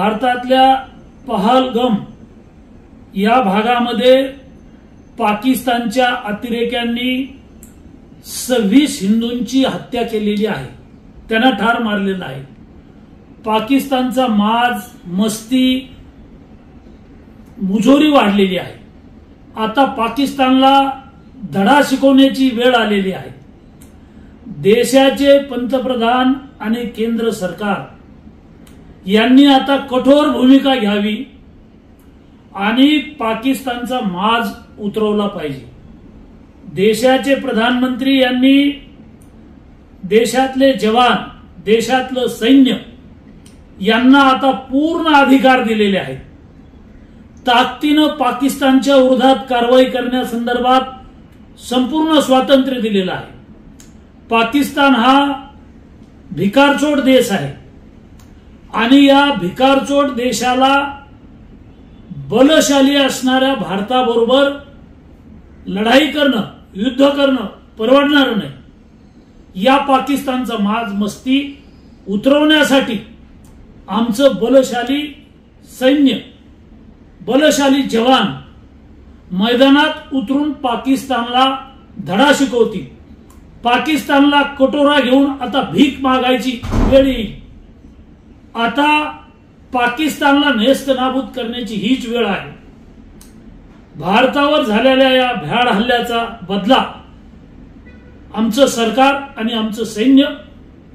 भारतातल्या पहलगाम या भागामध्ये पाकिस्तानच्या अतिरेक्यांनी 26 हिंदूंची हत्या केलेली आहे, त्यांना ठार मारलेलं आहे। पाकिस्तानचा माज मस्ती मुजोरी वाढलेली आहे। आता पाकिस्तानला धडा शिकवण्याची वेळ आलेली आहे। देशाचे पंतप्रधान आणि केंद्र सरकार यांनी आता कठोर भूमिका घ्यावी आणि पाकिस्तानचा माज उतरवला पाहिजे। देशाचे प्रधानमंत्री यांनी देशातले जवान, देशातलं सैन्य यांना आता पूर्ण अधिकार दिलेले आहेत। ताकदीने पाकिस्तानच्या विरोधात कारवाई करण्यासंदर्भात संपूर्ण स्वातंत्र्य दिलेलं आहे। पाकिस्तान हा भिकारचोट देश आहे आणि या भिकारचोट देशाला बलशाली असणाऱ्या भारताबरोबर लढाई करणं, युद्ध करणं परवडणार नाही। या पाकिस्तानचा माज मस्ती उतरवण्यासाठी आमचं बलशाली सैन्य, बलशाली जवान मैदानात उतरून पाकिस्तानला धडा शिकवतील। पाकिस्तानला कटोरा घेऊन आता भीक मागायची वेळ येईल। आता पाकिस्तानला नेस्तनाबूत करण्याची हीच वेळ आहे। भारतावर झालेल्या या भ्याड हल्ल्याचा बदला आमचं सरकार आणि आमचं सैन्य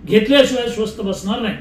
घेतल्याशिवाय स्वस्थ बसणार नाही।